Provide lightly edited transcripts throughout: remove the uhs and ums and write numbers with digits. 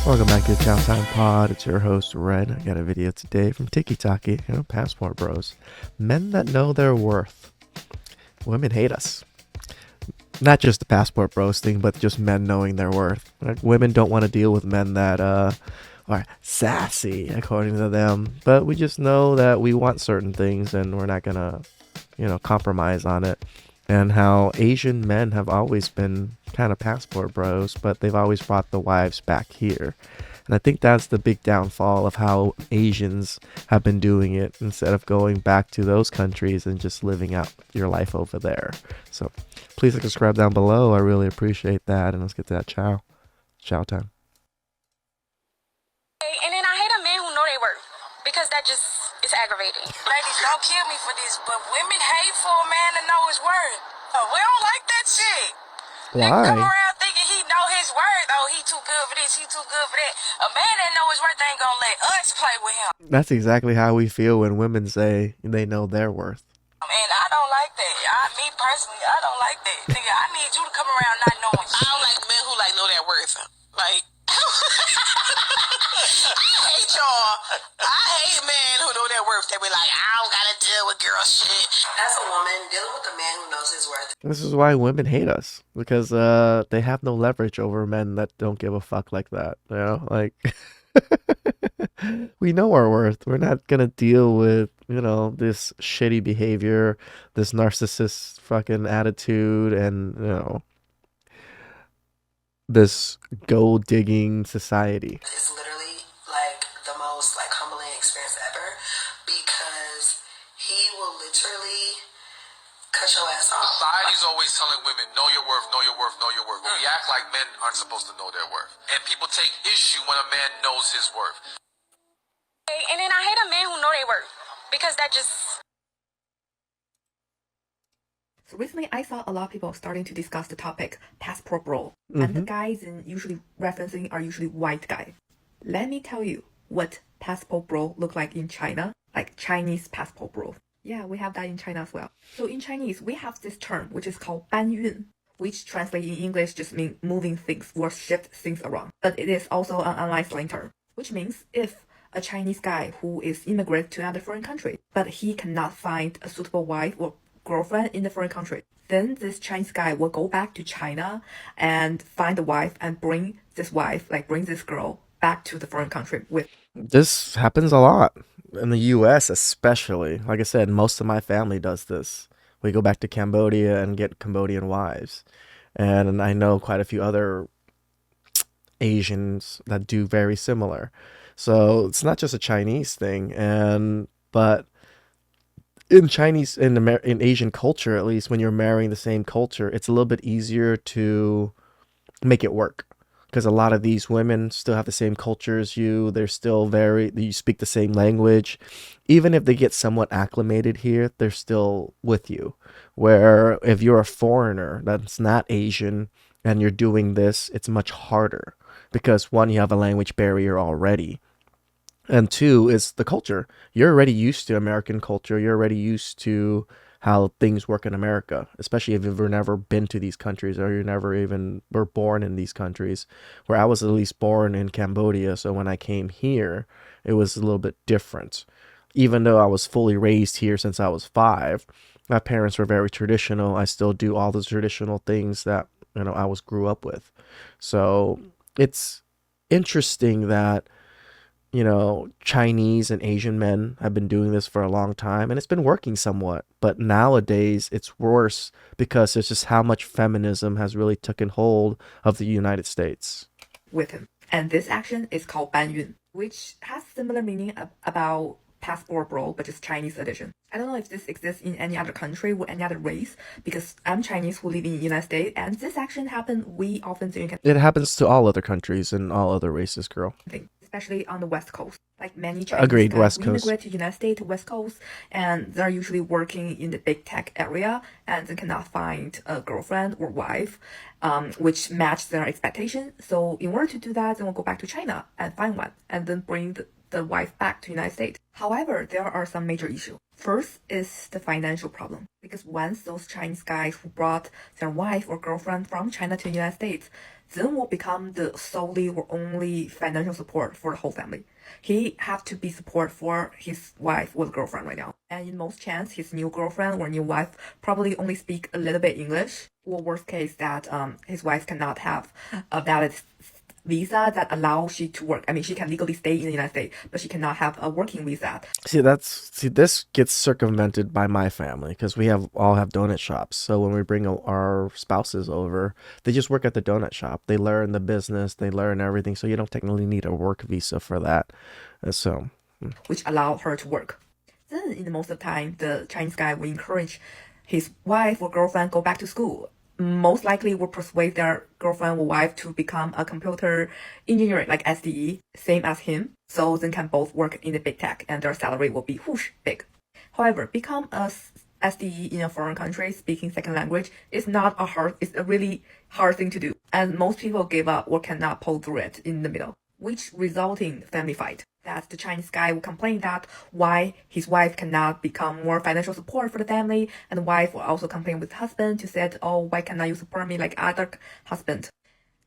Welcome back to the Chow Time Pod. It's your host, Red. I got a video today from TikTok, Passport Bros. Men that know their worth. Women hate us. Not just the Passport Bros thing, but just men knowing their worth. Like, women don't want to deal with men that are sassy, according to them. But we just know that we want certain things and we're not going to, compromise on it. And how Asian men have always been kind of passport bros, but they've always brought the wives back here. And I think that's the big downfall of how Asians have been doing it instead of going back to those countries and just living out your life over there. So please subscribe down below. I really appreciate that. And let's get to that chow time. And then I hate a man who know they work because that just is aggravating. Ladies, don't kill me for this, but women hate for a man to know his worth. We don't like that shit. Nigga come Why? around thinking he know his worth. Oh, he too good for this, he too good for that. A man that know his worth ain't gonna let us play with him. That's exactly how we feel when women say they know their worth. And I don't like that. Me personally, I don't like that. Nigga, I need you to come around not knowing shit. I don't like men who know their worth. Like, I hate y'all. I hate men who know their worth. They be like, I don't gotta deal with girl shit. As a woman, dealing with a man who knows his worth. This is why women hate us, because they have no leverage over men that don't give a fuck like that. Like we know our worth. We're not gonna deal with this shitty behavior, this narcissist fucking attitude, and this gold digging society. It's literally like the most humbling experience ever, because he will literally cut your ass off. Society's always telling women, know your worth, know your worth, know your worth. But we act like men aren't supposed to know their worth. And people take issue when a man knows his worth. And then I hate a man who know they work because that just... So recently, I saw a lot of people starting to discuss the topic passport bro, and the guys usually referencing are usually white guy. Let me tell you what passport bro look like in China, like Chinese passport bro. Yeah, we have that in China as well. So in Chinese, we have this term which is called 搬运, which translates in English just mean moving things or shift things around. But it is also an online slang term, which means if a Chinese guy who is immigrant to another foreign country, but he cannot find a suitable wife or girlfriend in the foreign country, then this Chinese guy will go back to China and find a wife and bring this girl back to the foreign country with. This happens a lot in the US especially. Like I said, most of my family does this. We go back to Cambodia and get Cambodian wives. And I know quite a few other Asians that do very similar. So it's not just a Chinese thing, but in Chinese, in Asian culture, at least, when you're marrying the same culture, it's a little bit easier to make it work, because a lot of these women still have the same culture as you. They're still you speak the same language. Even if they get somewhat acclimated here, they're still with you. Where if you're a foreigner that's not Asian and you're doing this, it's much harder, because one, you have a language barrier already. And two, is the culture. You're already used to American culture. You're already used to how things work in America, especially if you've never been to these countries or you never even were born in these countries. Where I was at least born in Cambodia, so when I came here, it was a little bit different. Even though I was fully raised here since I was 5, my parents were very traditional. I still do all the traditional things that I grew up with. So it's interesting that Chinese and Asian men have been doing this for a long time, and it's been working somewhat. But nowadays, it's worse because it's just how much feminism has really taken hold of the United States. With him. And this action is called 搬运, which has similar meaning about passport bro, but just Chinese edition. I don't know if this exists in any other country or any other race, because I'm Chinese who live in the United States, and this action we often do in It happens to all other countries and all other races, girl. especially on the West Coast. Like many Chinese Agreed, guys West who Coast. immigrate to the United States, West Coast, and they're usually working in the big tech area, and they cannot find a girlfriend or wife, which match their expectation. So in order to do that, they will go back to China and find one, and then the wife back to the United States. However, there are some major issues. First is the financial problem, because once those Chinese guys who brought their wife or girlfriend from China to the United States, then will become the solely or only financial support for the whole family. He have to be support for his wife or girlfriend right now. And in most chance, his new girlfriend or new wife probably only speak a little bit English, or worst case that his wife cannot have a valid visa that allows she to work. I mean, she can legally stay in the United States, but she cannot have a working visa. See, this gets circumvented by my family because we all have donut shops. So when we bring our spouses over, they just work at the donut shop. They learn the business, they learn everything. So you don't technically need a work visa for that. So, which allow her to work. Then, in the most of the time, the Chinese guy will encourage his wife or girlfriend go back to school. Most likely will persuade their girlfriend or wife to become a computer engineer like SDE, same as him, so they can both work in the big tech and their salary will be whoosh big. However, become a SDE in a foreign country speaking second language is it's a really hard thing to do, and most people give up or cannot pull through it in the middle, which resulting family fight. That the Chinese guy will complain that why his wife cannot become more financial support for the family, and the wife will also complain with the husband to say, oh, why cannot you support me like other husband?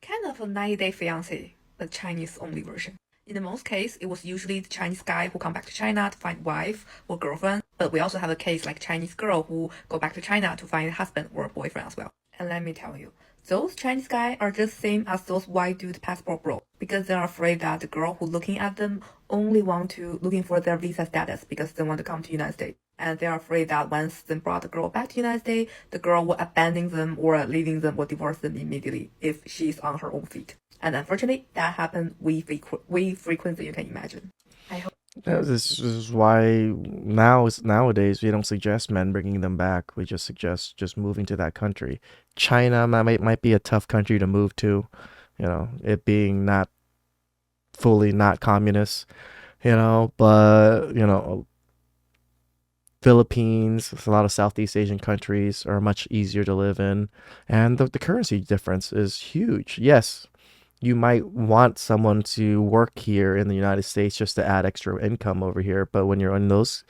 Kind of a 90-day fiancé, but Chinese only version. In the most case, it was usually the Chinese guy who come back to China to find wife or girlfriend, but we also have a case like Chinese girl who go back to China to find a husband or a boyfriend as well. And let me tell you, those Chinese guys are just same as those white dude passport bro, because they're afraid that the girl who looking at them only looking for their visa status because they want to come to United States. And they're afraid that once they brought the girl back to United States, the girl will abandon them or leaving them or divorce them immediately if she's on her own feet. And unfortunately, that happened way frequently, you can imagine. I hope. this is why nowadays we don't suggest men bringing them back. We just suggest just moving to that country. China might be a tough country to move to, it being not fully not communist, but Philippines, a lot of Southeast Asian countries are much easier to live in, and the currency difference is huge. Yes, you might want someone to work here in the United States just to add extra income over here, but when you're in those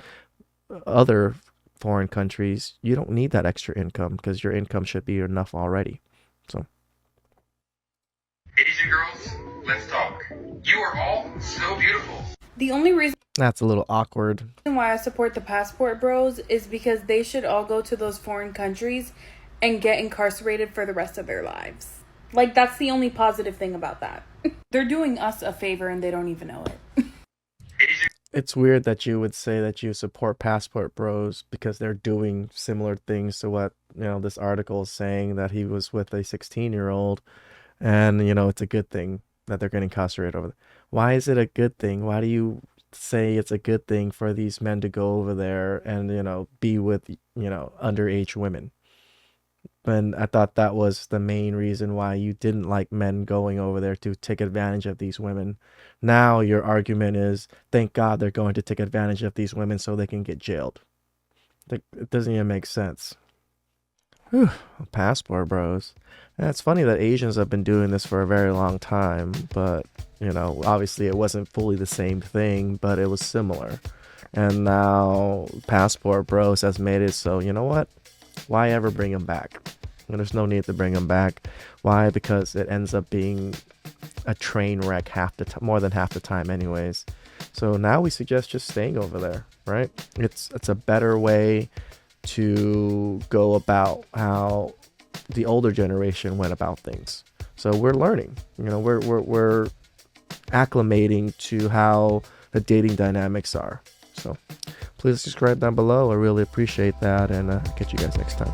other foreign countries, you don't need that extra income because your income should be enough already. So, Asian girls, let's talk. You are all so beautiful. The only reason that's a little awkward. why I support the passport bros is because they should all go to those foreign countries and get incarcerated for the rest of their lives. Like, that's the only positive thing about that. They're doing us a favor and they don't even know it. It's weird that you would say that you support passport bros because they're doing similar things to what, this article is saying, that he was with a 16-year-old and, it's a good thing that they're getting incarcerated over there. Why is it a good thing? Why do you say it's a good thing for these men to go over there and, be with, underage women? And I thought that was the main reason why you didn't like men going over there to take advantage of these women. Now your argument is, thank God they're going to take advantage of these women so they can get jailed. It doesn't even make sense. Whew, passport bros. And it's funny that Asians have been doing this for a very long time, but, obviously it wasn't fully the same thing, but it was similar. And now passport bros has made it so, you know what? Why ever bring them back? And there's no need to bring them back. Why? Because it ends up being a train wreck more than half the time anyways. So now we suggest just staying over there, right? It's a better way to go about how the older generation went about things. So we're learning, we're acclimating to how the dating dynamics are. So please subscribe down below. I really appreciate that, and catch you guys next time.